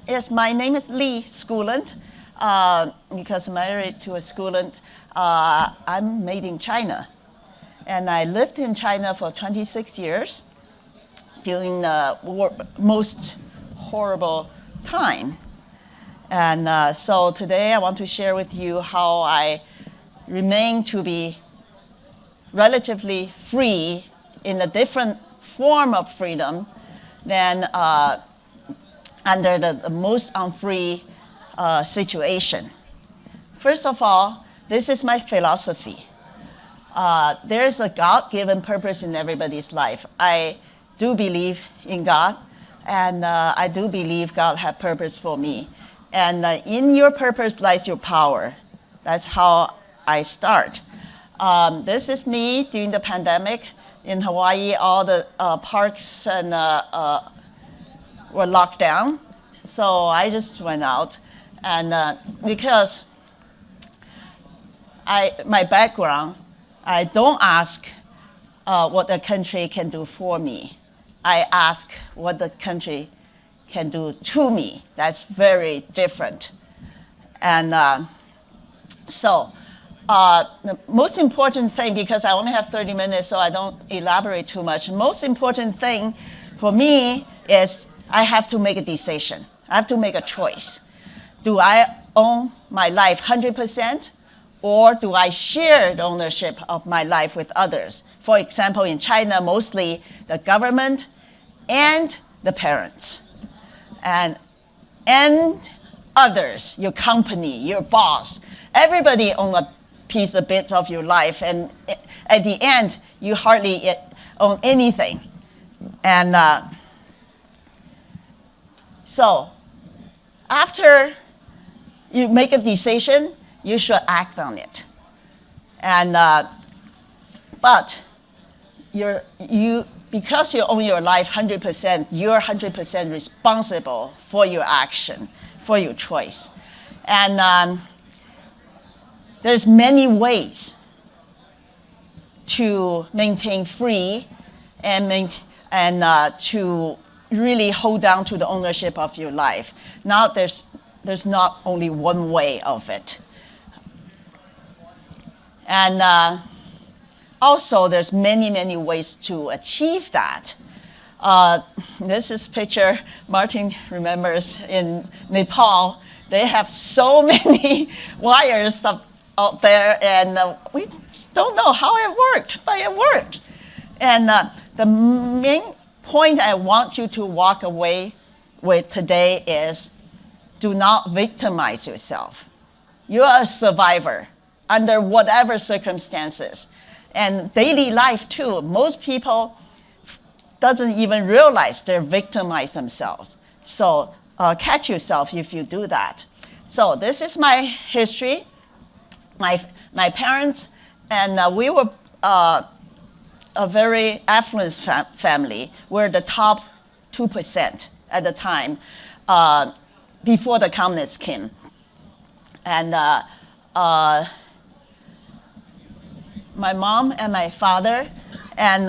Yes, my name is Schoolland. Because I'm married to a Schoolland, I'm made in China. And I lived in China for 26 years during the most horrible time. And so today I want to share with you how I remain to be relatively free in a different form of freedom than under the most unfree situation. First of all, this is my philosophy. There's a God-given purpose in everybody's life. I do believe in God, and I do believe God had purpose for me. And in your purpose lies your power. That's how I start. This is me during the pandemic. In Hawaii, all the parks and were locked down. So I just went out. And because my background, I don't ask what the country can do for me. I ask what the country can do to me. That's very different. And so the most important thing, because I only have 30 minutes, so I don't elaborate too much. The most important thing for me is I have to make a decision. I have to make a choice. Do I own my life 100%, or do I share the ownership of my life with others? For example, in China, mostly the government and the parents, and others, your company, your boss. Everybody owns a bit of your life, and at the end, you hardly own anything. And so after you make a decision, you should act on it. And but because you own your life 100%, you're 100% responsible for your action, for your choice. And there's many ways to maintain free and to really hold on to the ownership of your life. Now there's not only one way of it. And also there's many ways to achieve that. This is a picture Martin remembers in Nepal. They have so many wires out there, and we don't know how it worked, but it worked. And the main point I want you to walk away with today is, do not victimize yourself. You're a survivor under whatever circumstances. And daily life too, most people doesn't even realize they're victimized themselves. So catch yourself if you do that. So this is my history. My parents, and we were a very affluent family. We're the top 2% at the time, before the communists came. And my mom and my father, and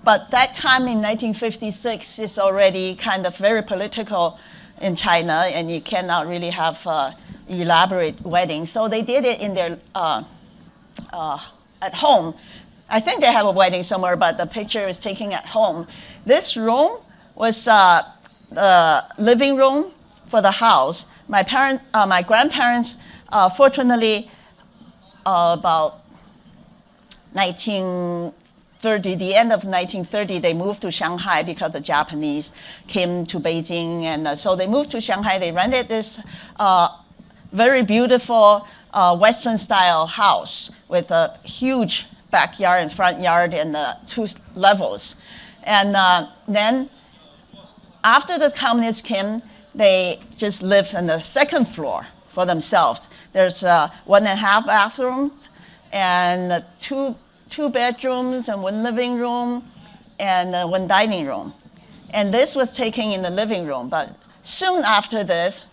but that time in 1956 is already kind of very political in China, and you cannot really have elaborate weddings. So they did it in their at home. I think they have a wedding somewhere, but the picture is taken at home. This room was the living room for the house. My grandparents, fortunately, about 1930, the end of 1930, they moved to Shanghai because the Japanese came to Beijing, and so they moved to Shanghai. They rented this very beautiful Western-style house with a huge backyard and front yard and 2 levels. And then after the communists came, they just lived on the second floor for themselves. There's 1.5 bathrooms and two bedrooms and 1 living room and 1 dining room. And this was taken in the living room. But soon after this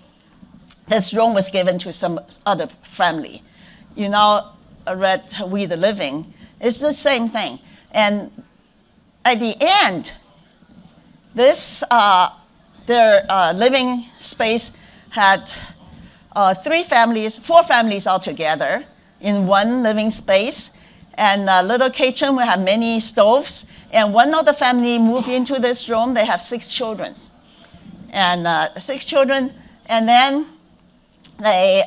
room was given to some other family. You now read We the Living. It's the same thing. And at the end, this their living space had 4 families altogether in one living space. And a little kitchen, we have many stoves. And one of the family moved into this room. They have 6 children. And 6 children. And then they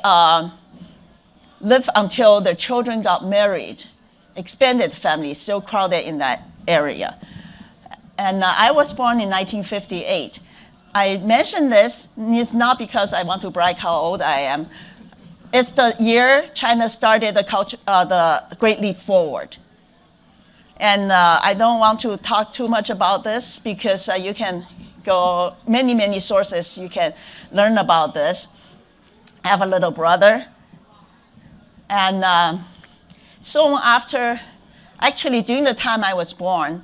lived until their children got married. Expanded family, still crowded in that area. And I was born in 1958. I mention this, it's not because I want to brag how old I am. It's the year China started the Great Leap Forward. And I don't want to talk too much about this because you can go many sources you can learn about this. I have a little brother. And soon after, actually during the time I was born,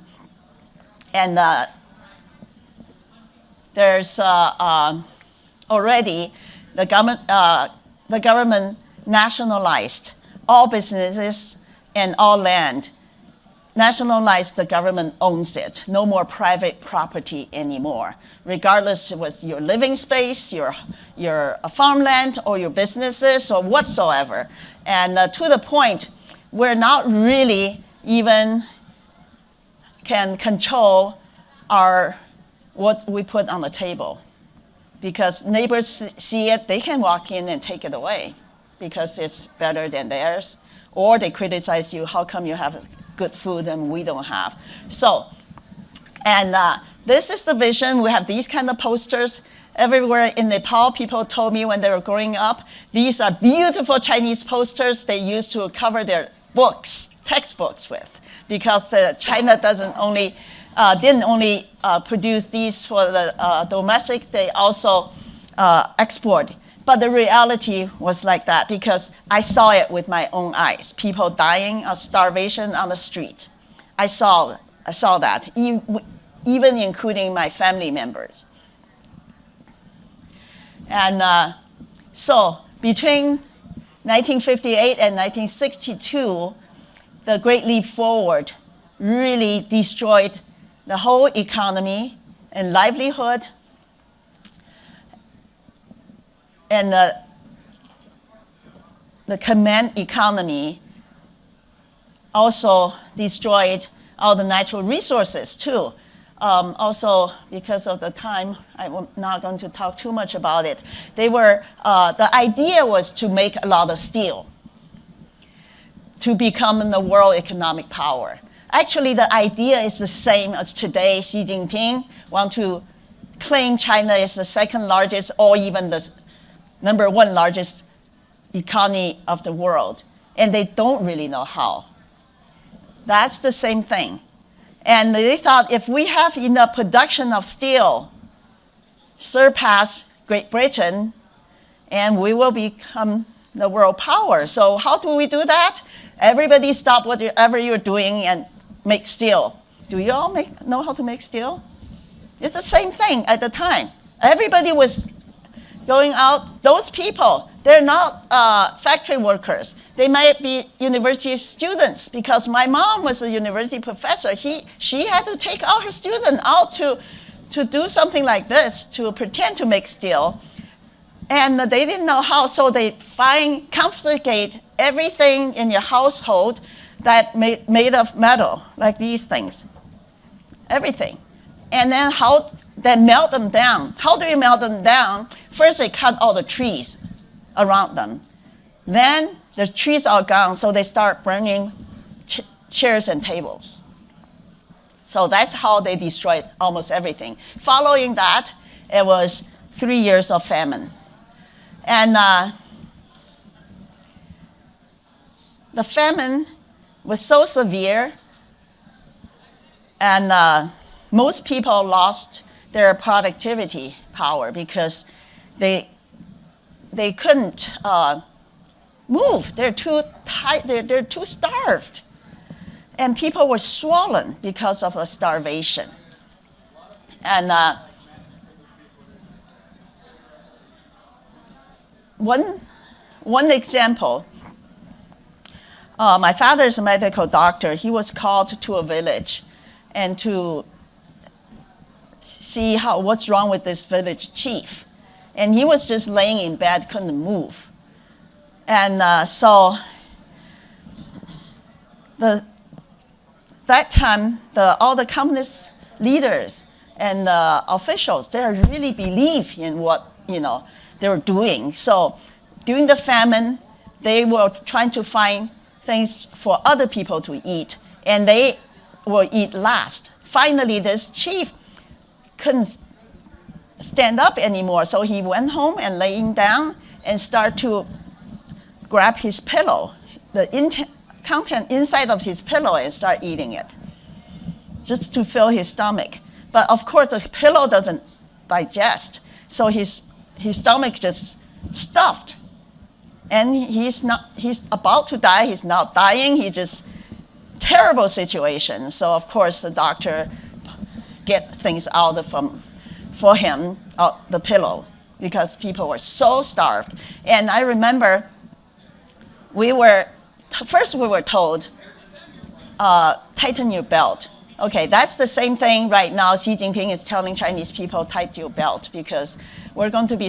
and there's already the government nationalized all businesses and all land. Nationalized, the government owns it. No more private property anymore, regardless it was your living space, your farmland, or your businesses, or whatsoever. And to the point, we're not really even can control what we put on the table. Because neighbors see it, they can walk in and take it away because it's better than theirs. Or they criticize you, how come you have good food and we don't have? So, and this is the vision. We have these kind of posters everywhere in Nepal. People told me when they were growing up, these are beautiful Chinese posters they used to cover their books, textbooks with. Because China didn't only produce these for the domestic, they also export. But the reality was like that because I saw it with my own eyes. People dying of starvation on the street. I saw that, even including my family members. And so between 1958 and 1962, the Great Leap Forward really destroyed the whole economy and livelihood. And the command economy also destroyed all the natural resources too. Also, because of the time, I'm not going to talk too much about it. The idea was to make a lot of steel to become the world economic power. Actually, the idea is the same as today. Xi Jinping wants to claim China is the 2nd largest or even the number 1 largest economy of the world. And they don't really know how. That's the same thing. And they thought if we have enough production of steel, surpass Great Britain, and we will become the world power. So how do we do that? Everybody stop whatever you're doing and make steel. Do you all know how to make steel? It's the same thing at the time. Everybody was going out. Those people, they're not factory workers. They might be university students because my mom was a university professor. She had to take all her students out to do something like this, to pretend to make steel. And they didn't know how, so they confiscate everything in your household that made of metal, like these things. Everything. And then they melt them down. How do you melt them down? First, they cut all the trees around them. Then the trees are gone, so they start burning chairs and tables. So that's how they destroyed almost everything. Following that, it was 3 years of famine. And the famine was so severe, and most people lost their productivity power because they couldn't move. They're too tight. They're too starved, and people were swollen because of the starvation. And one example. My father is a medical doctor. He was called to a village and to see what's wrong with this village chief. And he was just laying in bed, couldn't move. And so that time, all the communist leaders and officials, they really believe in what they were doing. So during the famine, they were trying to find things for other people to eat, and they will eat last. Finally, this chief couldn't stand up anymore, so he went home and laying down and started to grab his pillow, the content inside of his pillow, and start eating it, just to fill his stomach. But of course, the pillow doesn't digest, so his stomach just stuffed. And he's about to die, he's not dying, he just, terrible situation. So of course the doctor get things out for him, out the pillow, because people were so starved. And I remember first we were told, tighten your belt. Okay, that's the same thing right now. Xi Jinping is telling Chinese people, tighten your belt, because we're going to be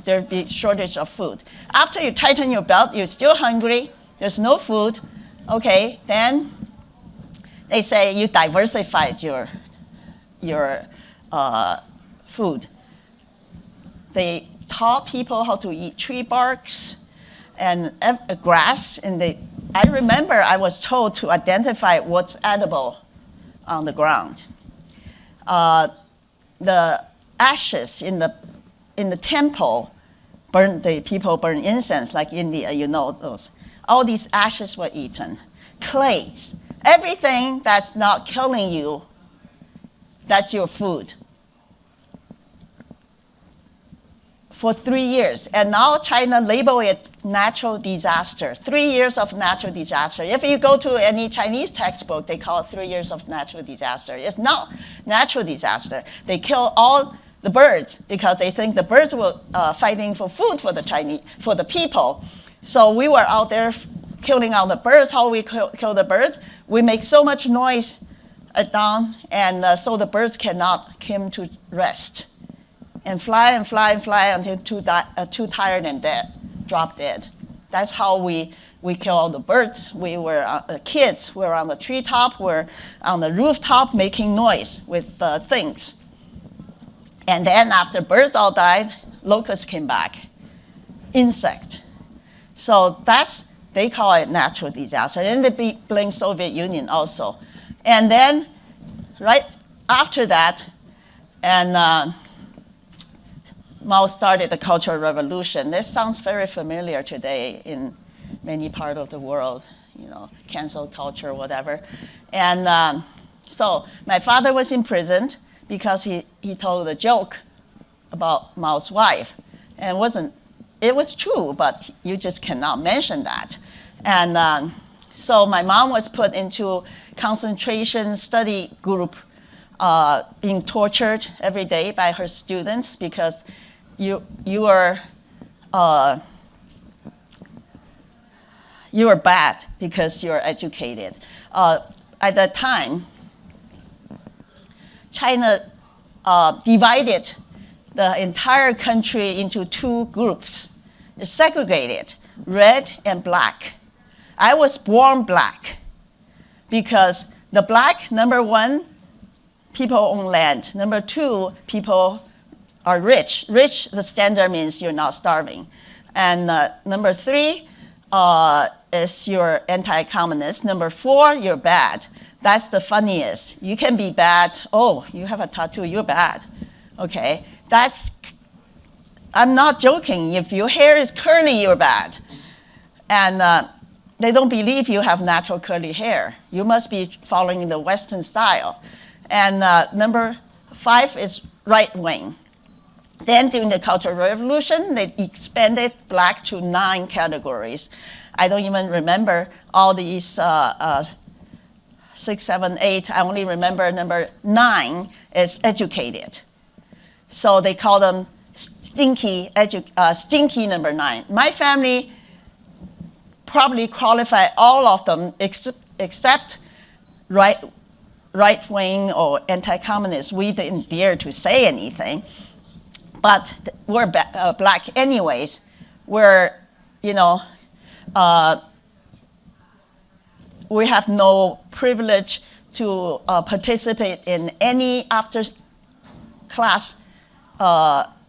there'll be shortage of food. After you tighten your belt, you're still hungry, there's no food. Okay, then they say you diversified your food. They taught people how to eat tree barks and grass. And I remember I was told to identify what's edible on the ground. The ashes in the temple, people burn incense, like India, those. All these ashes were eaten. Clay, everything that's not killing you, that's your food. For 3 years. And now China labeled it natural disaster. 3 years of natural disaster. If you go to any Chinese textbook, they call it 3 years of natural disaster. It's not natural disaster. They kill all the birds because they think the birds were fighting for food for the people. So we were out there killing all the birds. How we kill the birds? We make so much noise at dawn, and so the birds cannot come to rest. And fly and fly and fly until too tired and dead, drop dead. That's how we kill all the birds. We were kids. We were on the treetop. We're on the rooftop making noise with things. And then after birds all died, locusts came back, insect. So they call it natural disaster. And they blame Soviet Union also. And then right after that, and Mao started the Cultural Revolution. This sounds very familiar today in many parts of the world, cancel culture, whatever. And so my father was imprisoned because he told a joke about Mao's wife. And it was true, but you just cannot mention that. And so my mom was put into concentration study group, being tortured every day by her students because you are bad because you're educated. At that time, China divided the entire country into 2 groups, segregated, red and black. I was born black because the black, number 1, people own land. Number 2, people are rich. Rich, the standard means you're not starving. And number 3 is you're anti-communist. Number 4, you're bad. That's the funniest. You can be bad. Oh, you have a tattoo, you're bad. Okay, I'm not joking. If your hair is curly, you're bad. And they don't believe you have natural curly hair. You must be following the Western style. And number 5 is right wing. Then during the Cultural Revolution, they expanded black to 9 categories. I don't even remember all these 6, 7, 8. I only remember number 9 is educated. So they call them stinky number 9. My family probably qualified all of them except right-wing or anti-communist, we didn't dare to say anything. But we're black anyways. We're, you know, we have no privilege to participate in any after-class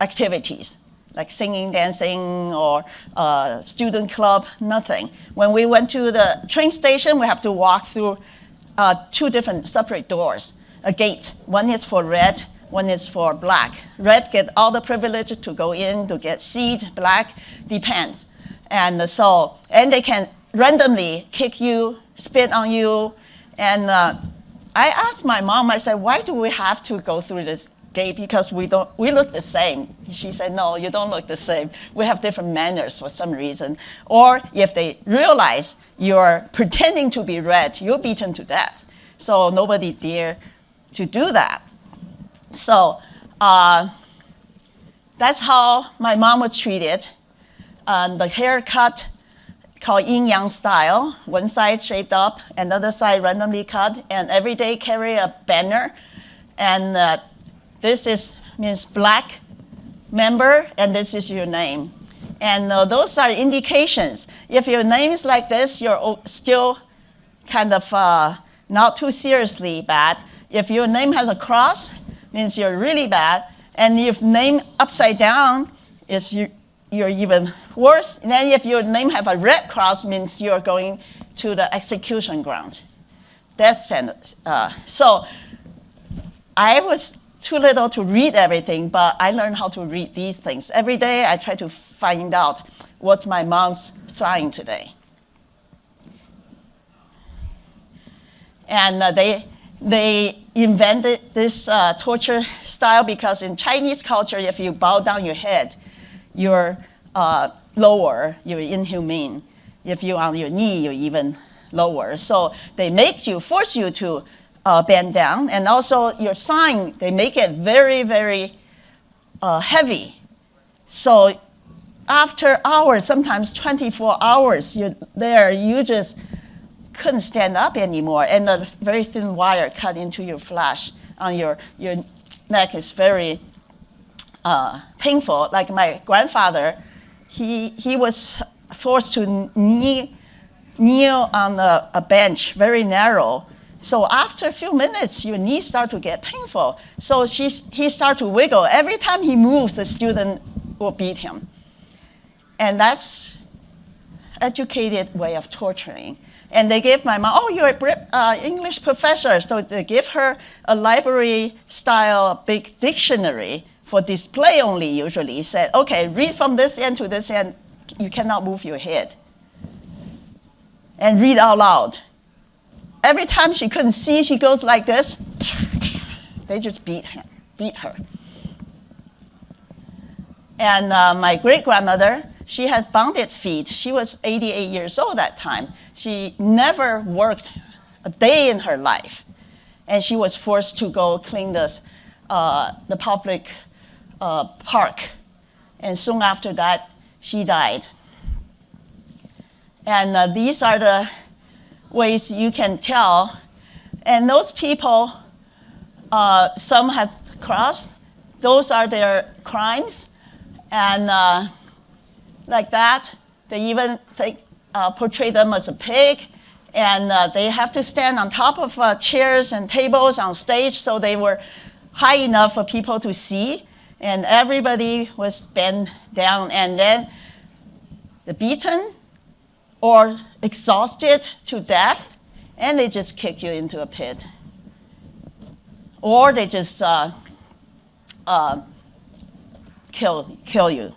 activities, like singing, dancing, or student club, nothing. When we went to the train station, we have to walk through 2 different separate doors, a gate. One is for red, one is for black. Red get all the privilege to go in, to get seat, black depends. And they can randomly kick you, spit on you. And I asked my mom, I said, why do we have to go through this gate? Because we look the same. She said, no, you don't look the same. We have different manners for some reason. Or if they realize you're pretending to be red, you're beaten to death. So nobody dare to do that. So that's how my mom was treated. The haircut called yin-yang style. One side shaved up, another side randomly cut, and every day carry a banner. And this means black member, and this is your name. And those are indications. If your name is like this, you're still kind of not too seriously bad. If your name has a cross, means you're really bad. And if name upside down, you're even worse. And then if your name have a red cross, means you're going to the execution ground. Death sentence. So I was too little to read everything, but I learned how to read these things. Every day I try to find out what's my mom's sign today. And they invented this torture style because in Chinese culture, if you bow down your head, you're lower, you're inhumane. If you're on your knee, you're even lower. So they force you to bend down. And also your sign, they make it very, very heavy. So after hours, sometimes 24 hours, you're there, you just couldn't stand up anymore. And a very thin wire cut into your flesh on your neck is very painful. Like my grandfather, he was forced to kneel on a bench, very narrow. So after a few minutes, your knees start to get painful. So he started to wiggle. Every time he moves, the student will beat him. And that's educated way of torturing. And they gave my mom, oh, you're an English professor. So they give her a library-style big dictionary for display only, usually. Said, okay, read from this end to this end. You cannot move your head. And read out loud. Every time she couldn't see, she goes like this. They just beat her. And my great-grandmother, she has bonded feet. She was 88 years old that time. She never worked a day in her life. And she was forced to go clean the public park. And soon after that, she died. And these are the ways you can tell. And those people, some have crossed. Those are their crimes. And like that, they even portray them as a pig. And they have to stand on top of chairs and tables on stage, so they were high enough for people to see. And everybody was bent down. And then the beaten or exhausted to death, and they just kick you into a pit. Or they just kill you.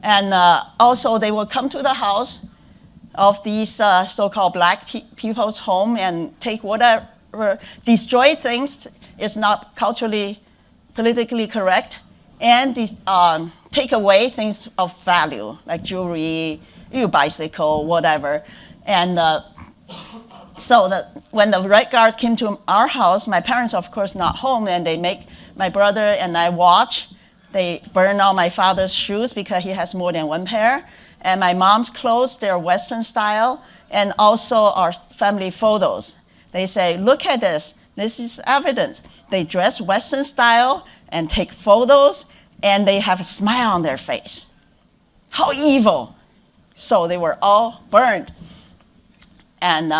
And also they will come to the house of these so-called black people's home and take whatever, destroy things is not culturally, politically correct, and take away things of value, like jewelry, your bicycle, whatever. And so when the Red Guard came to our house, my parents, of course, not home, and they make my brother and I watch. They burn all my father's shoes because he has more than one pair. And my mom's clothes, they're Western style, and also our family photos. They say, look at this. This is evidence. They dress Western style and take photos, and they have a smile on their face. How evil. So they were all burned and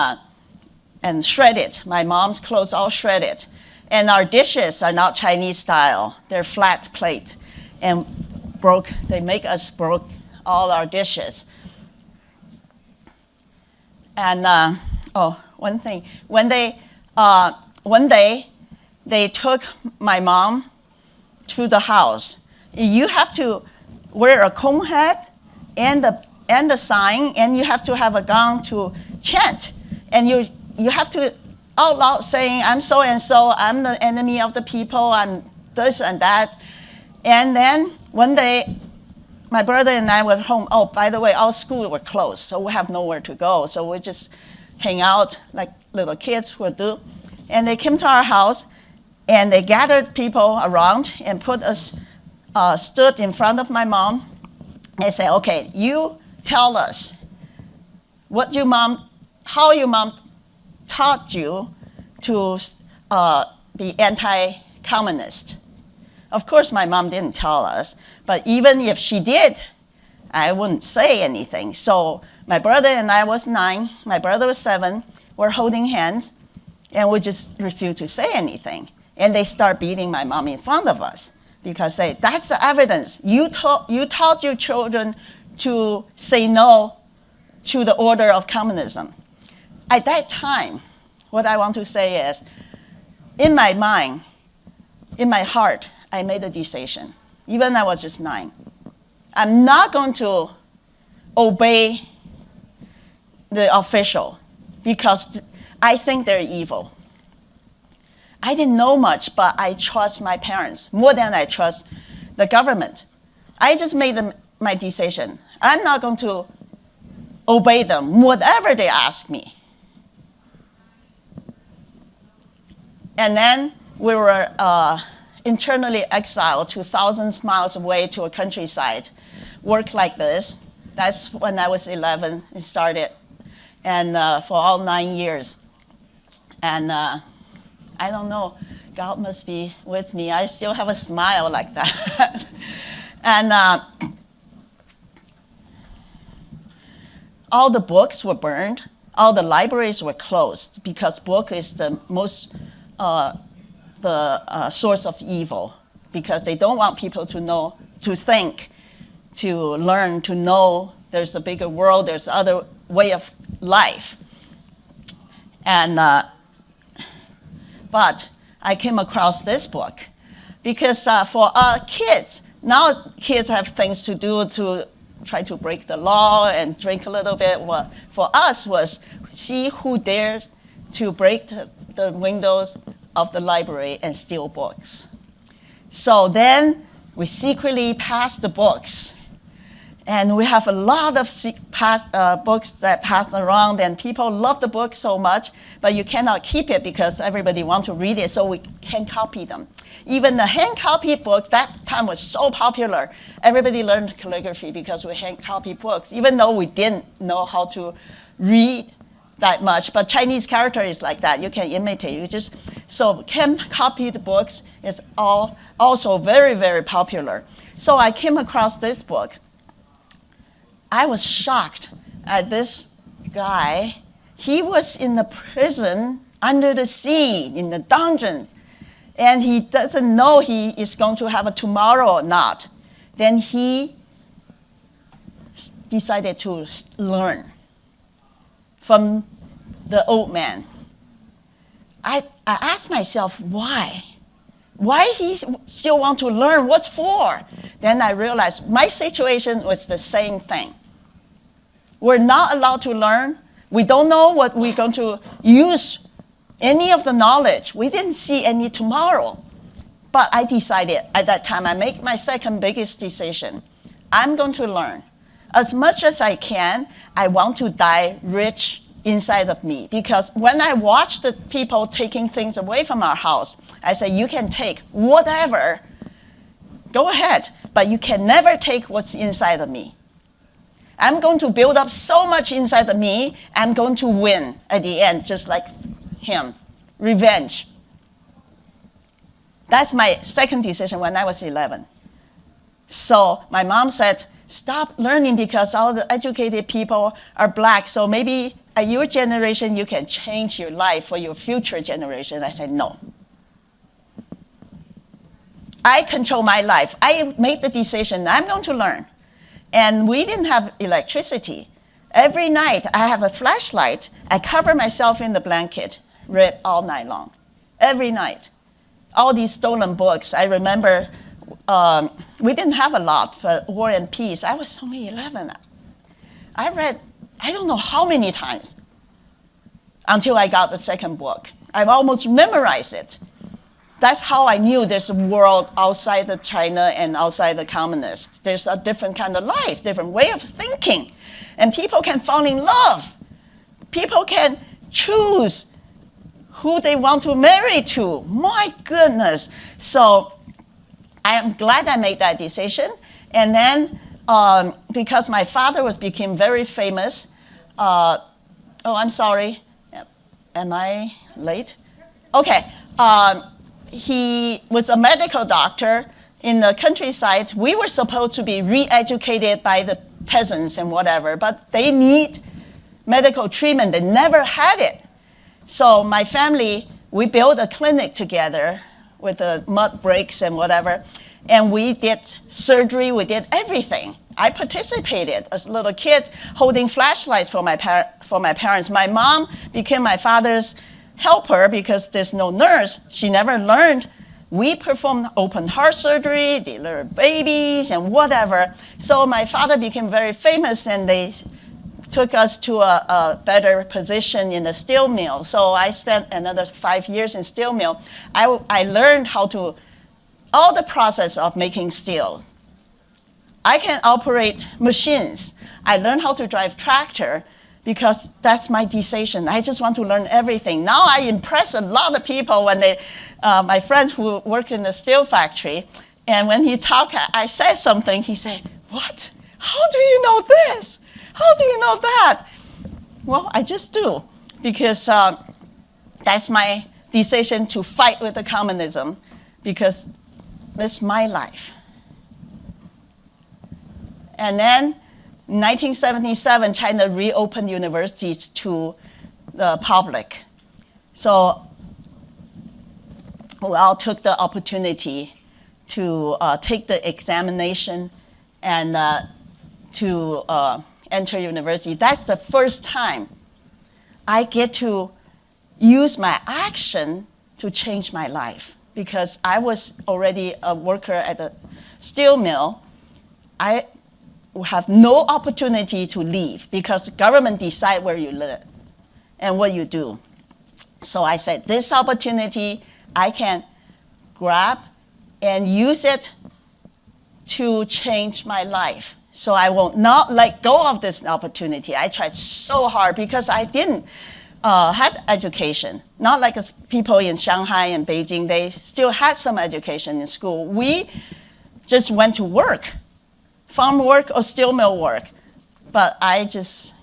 shredded. My mom's clothes all shredded. And our dishes are not Chinese style. They're flat plate and broke. They make us broke all our dishes. And one thing, when they one day they took my mom to the house. You have to wear a cone hat and the sign, and you have to have a gun to chant, and you have to out loud saying, "I'm so and so. I'm the enemy of the people. I'm this and that." And then one day, my brother and I were home. Oh, by the way, our school were closed, so we have nowhere to go. So we just hang out like little kids would do. And they came to our house, and they gathered people around and put us, stood in front of my mom. They said, "Okay, you tell us how your mom taught you to be anti-communist." Of course, my mom didn't tell us, but even if she did, I wouldn't say anything. So my brother and I was 9, my brother was 7, we're holding hands, and we just refused to say anything. And they start beating my mom in front of us because that's the evidence. You taught your children to say no to the order of communism. At that time, what I want to say is, in my mind, in my heart, I made a decision, even I was just 9. I'm not going to obey the official because I think they're evil. I didn't know much, but I trust my parents more than I trust the government. I just made my decision. I'm not going to obey them, whatever they ask me. And then we were internally exiled to thousands of miles away to a countryside, work like this. That's when I was 11, it started, and for all 9 years. And I don't know, God must be with me. I still have a smile like that. And all the books were burned. All the libraries were closed because book is the most source of evil, because they don't want people to know, to think, to learn, to know there's a bigger world, there's other way of life. And but I came across this book because for kids, now kids have things to do to try to break the law and drink a little bit. What for us was see who dared to break the windows of the library and steal books. So then we secretly passed the books. And we have a lot of books that pass around, and people love the book so much, but you cannot keep it because everybody wants to read it, so we can copy them. Even the hand-copied book, that time was so popular. Everybody learned calligraphy because we hand-copied books, even though we didn't know how to read that much. But Chinese character is like that. You can imitate. So hand-copied books is also very, very popular. So I came across this book. I was shocked at this guy. He was in the prison under the sea, in the dungeons, and he doesn't know he is going to have a tomorrow or not. Then he decided to learn from the old man. I asked myself, why? Why he still want to learn? What's for? Then I realized my situation was the same thing. We're not allowed to learn. We don't know what we're going to use, any of the knowledge. We didn't see any tomorrow. But I decided at that time, I made my second biggest decision. I'm going to learn. As much as I can, I want to die rich inside of me. Because when I watch the people taking things away from our house, I say, you can take whatever, go ahead, but you can never take what's inside of me. I'm going to build up so much inside of me, I'm going to win at the end, just like him. Revenge. That's my second decision when I was 11. So my mom said, stop learning because all the educated people are black. So maybe at your generation, you can change your life for your future generation. I said, no. I control my life. I made the decision, I'm going to learn. And we didn't have electricity. Every night, I have a flashlight. I cover myself in the blanket, read all night long, every night. All these stolen books. I remember we didn't have a lot, but War and Peace. I was only 11. I read, I don't know how many times until I got the second book. I've almost memorized it. That's how I knew there's a world outside of China and outside the communists. There's a different kind of life, different way of thinking. And people can fall in love. People can choose who they want to marry to. My goodness. So I am glad I made that decision. And then because my father became very famous, oh, I'm sorry. Am I late? Okay. He was a medical doctor in the countryside. We were supposed to be re-educated by the peasants and whatever, but they need medical treatment. They never had it. So my family, we built a clinic together with the mud bricks and whatever, and we did surgery, we did everything. I participated as a little kid holding flashlights for my parents. My mom became my father's helper because there's no nurse. She never learned. We performed open heart surgery, delivered babies, and whatever. So my father became very famous, and they took us to a better position in the steel mill. So I spent another 5 years in steel mill. I learned how to, all the process of making steel. I can operate machines. I learned how to drive tractor because that's my decision. I just want to learn everything. Now I impress a lot of people when they, my friends who work in the steel factory, and when he talked, I said something, he said, what? How do you know this? How do you know that? Well, I just do, because that's my decision to fight with the communism, because it's my life. And then in 1977, China reopened universities to the public. So we all took the opportunity to take the examination and to enter university. That's the first time I get to use my action to change my life, because I was already a worker at the steel mill. I have no opportunity to leave because the government decide where you live and what you do. So I said, this opportunity I can grab and use it to change my life. So I will not let go of this opportunity. I tried so hard because I didn't had education. Not like people in Shanghai and Beijing, they still had some education in school. We just went to work, farm work or steel mill work. But I just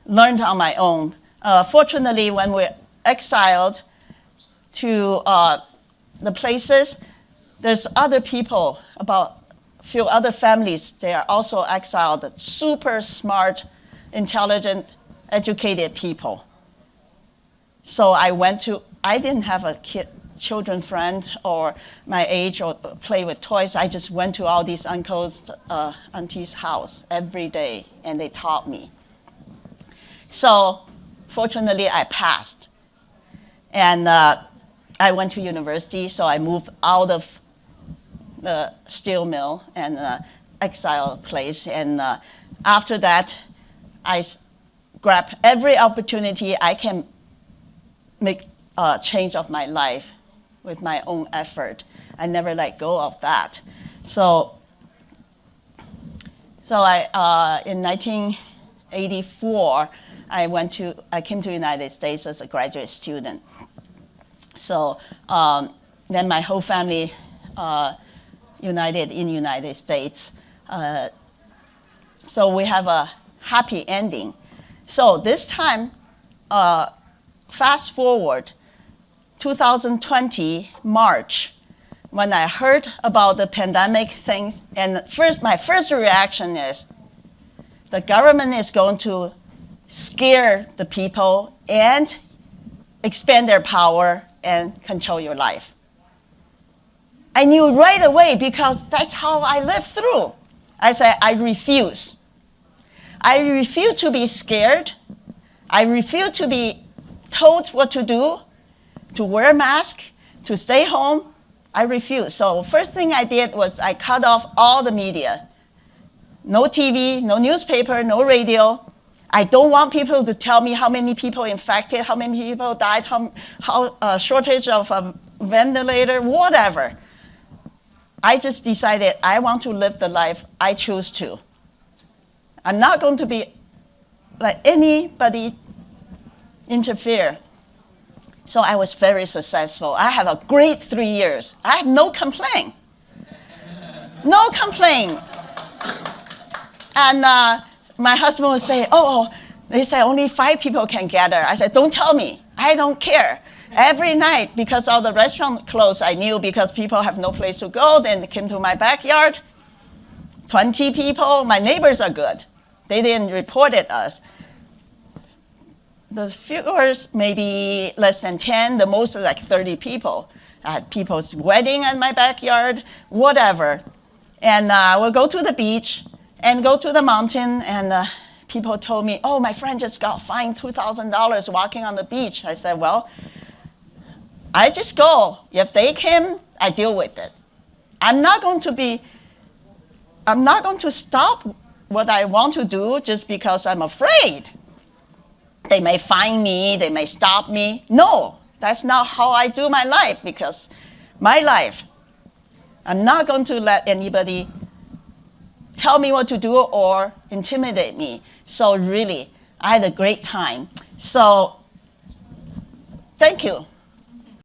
learned on my own. Fortunately, when we're exiled to the places, there's other people, about a few other families, they are also exiled, super smart, intelligent, educated people. So I didn't have a children friend or my age or play with toys. I just went to all these uncles, aunties' house every day, and they taught me. So fortunately, I passed. And I went to university, so I moved out of the steel mill and exile place. And after that, I grabbed every opportunity I can make a change of my life with my own effort. I never let go of that. So in 1984, I came to the United States as a graduate student. So then my whole family united in the United States. So we have a happy ending. So this time, fast forward, 2020, March, when I heard about the pandemic things, and my first reaction is the government is going to scare the people and expand their power and control your life. I knew right away because that's how I lived through. I said, I refuse. I refuse to be scared. I refuse to be told what to do, to wear a mask, to stay home. I refuse. So first thing I did was I cut off all the media. No TV, no newspaper, no radio. I don't want people to tell me how many people infected, how many people died, how shortage of a ventilator, whatever. I just decided I want to live the life I choose to. I'm not going to be let anybody interfere. So I was very successful. I have a great 3 years. I have no complaint. No complaint. And my husband would say, oh, they say only 5 people can gather. I said, don't tell me. I don't care. Every night, because all the restaurants closed, I knew because people have no place to go, then they came to my backyard. 20 people. My neighbors are good. They didn't report it us. The figures maybe less than 10, the most is like 30 people. I had people's wedding in my backyard, whatever. And we'll go to the beach and go to the mountain, and people told me, oh, my friend just got fined $2,000 walking on the beach. I said, well, I just go. If they came, I deal with it. I'm not going to stop what I want to do just because I'm afraid. They may fine me, they may stop me. No, that's not how I do my life, because my life, I'm not going to let anybody tell me what to do or intimidate me. So really, I had a great time. So thank you.